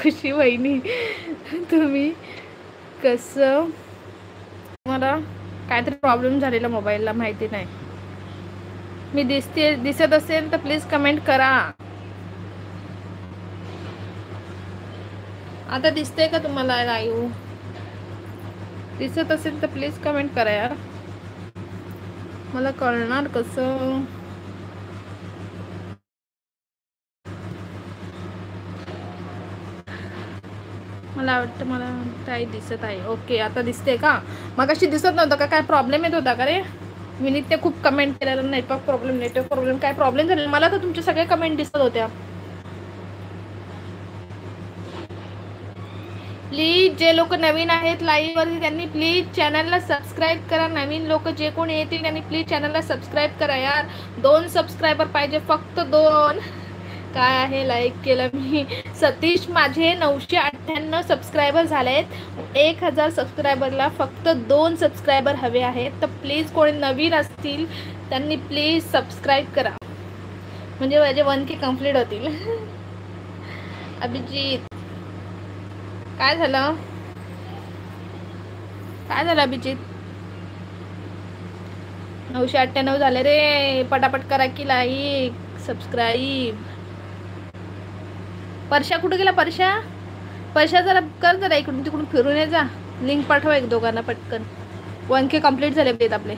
खुशी वहिनी तुम्ही कसं, मला काहीतरी प्रॉब्लेम झालेला मोबाईलला, माहिती नाही. मी दिसत असेल तर प्लीज कमेंट करा. आता दिसते का तुम्हाला लाईव्ह? दिसत असेल तर प्लीज कमेंट करा यार, मला कळणार कसं. मला वाटतं मला काही दिसत आहे. ओके, आता दिसते का? मग अशी दिसत नव्हतं का? काय प्रॉब्लेम येत होता का रे? विनीतने खूप कमेंट केलेलं, नेटवर्क प्रॉब्लेम, काय प्रॉब्लेम झालेला? मला तर तुमच्या सगळ्या कमेंट दिसत होत्या. प्लीज जे लोक नवीन आहेत लाईव्ह वरती त्यांनी प्लीज चॅनलला सबस्क्राईब करा. नवीन लोक जे कोणी येतील त्यांनी प्लीज चॅनलला सबस्क्राईब करा यार. 2 सबस्क्रायबर पाहिजे, फक्त 2. काय आहे, लाईक केलं मी. सतीश, माझे 998 सबस्क्रायबर झालेत. 1000 सबस्क्रायबरला फक्त 2 सबस्क्रायबर हवे आहेत. तर प्लीज कोणी नवीन असतील त्यांनी प्लीज सबस्क्राईब करा, म्हणजे माझे 1K कंप्लीट होतील. अभिजित, काय झालं? काय झालं अभिजित? 998 झाले रे. पटापट करा की लाईक सबस्क्राईब. परशा कुठे गेला? परशा जरा कर, जरा इकडून तिकडून फिरून ये जा. लिंक पाठवा एक दोघांना पटकन. 1K कंप्लीट झाले आहेत आपले.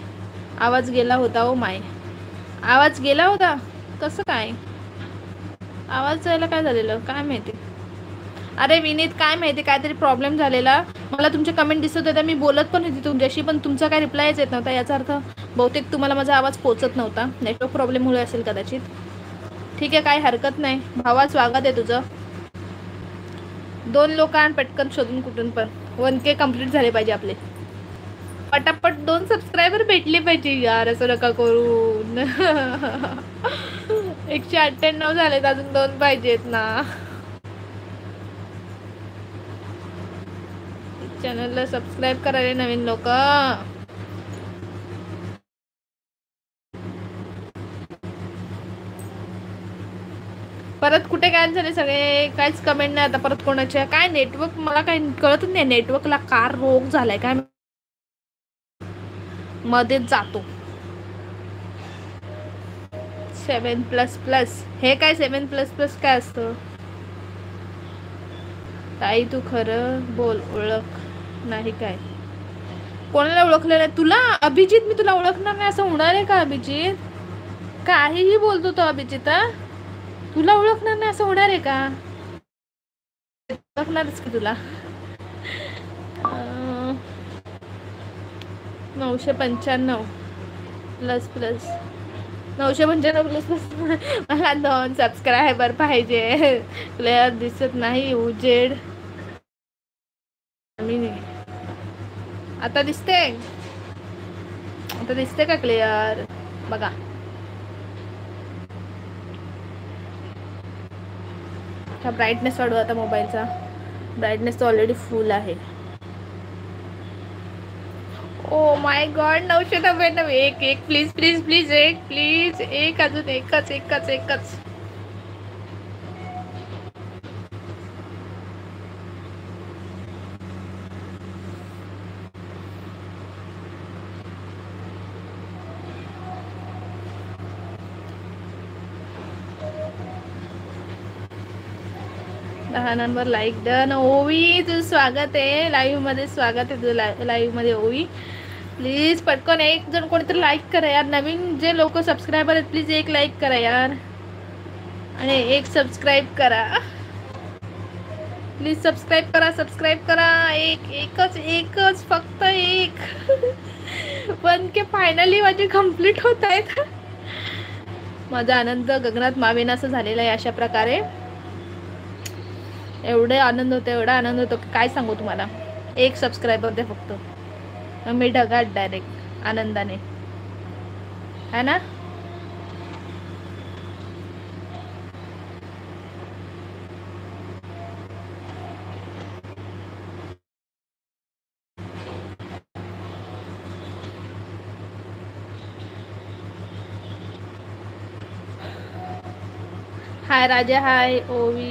आवाज गेला होता. ओ माय, आवाज गेला होता कसं काय? आवाज जायला काय झालेलं काय माहिती. अरे विनीत, काय माहिती काहीतरी प्रॉब्लेम झालेला. मला तुमचे कमेंट दिसत होते, मी बोलत पण होती तुमच्याशी, पण तुमचा काय रिप्लायच येत नव्हता. याचा अर्थ बहुतेक तुम्हाला माझा आवाज पोचत नव्हता. नेटवर्क प्रॉब्लेममुळे असेल कदाचित. ठीक आहे, काय हरकत नाही. भावा, स्वागत आहे तुझं. 2 लोकांना पटकन शोधून कुठून पण. 1K कंप्लीट झाले पाहिजे आपले. पटापट 2 सबस्क्रायबर भेटले पाहिजे यार, असं नका करू. 198 झालेत, अजून 2 पाहिजेत ना. चॅनलला सबस्क्राईब करा रे नवीन लोक. परत कुठे गायब झाले सगळे? काहीच कमेंट नाही आता परत कोणाच्या. काय नेटवर्क, मला काही कळतच नाही. नेटवर्कला कार रोग झालाय काय, मध्येच जातो. 7++, हे काय 7++ काय असतं? ताई तू खरं बोल, ओळख नाही काय? कोणाला ओळखलं नाही? तुला अभिजित, मी तुला ओळखणार नाही असं होणार आहे का अभिजित? काहीही बोलतो तो अभिजित. तुला ओळखणार नाही असं होणार आहे का? ओळखणारच की तुला. 995++, 995++. मला 2 सबस्क्रायबर पाहिजे. क्लिअर दिसत नाही, उजेड. आता दिसते, आता दिसते का क्लिअर? बघा, ब्राईटनेस वाढवा आता मोबाईलचा. ब्राईटनेस तर ऑलरेडी फुल आहे. Oh my God, 999. एक प्लीज प्लीज प्लीज, एक प्लीज, एक अजून एकच. दहा नंबर लाईक डन. ओवी, तुझं स्वागत आहे लाईव्ह मध्ये. स्वागत आहे तुझं लाईव्ह मध्ये ओवी. प्लीज पटकन एक जण कोणीतरी लाईक करा यार. नवीन जे लोक सबस्क्रायबर आहेत प्लीज एक लाईक करा यार, आणि एक सबस्क्राईब करा. प्लीज सबस्क्राईब करा. एकच फक्त एक. 1K फायनली माझे कंप्लीट होत आहेत. माझा आनंद गगनात मावेना असं झालेला आहे. अशा प्रकारे एवढा आनंद होतो काय सांगू तुम्हाला. एक सबस्क्रायबर दे फक्त, मी ढगात डायरेक्ट आनंदाने, है ना. हाय राजा, हाय ओवी.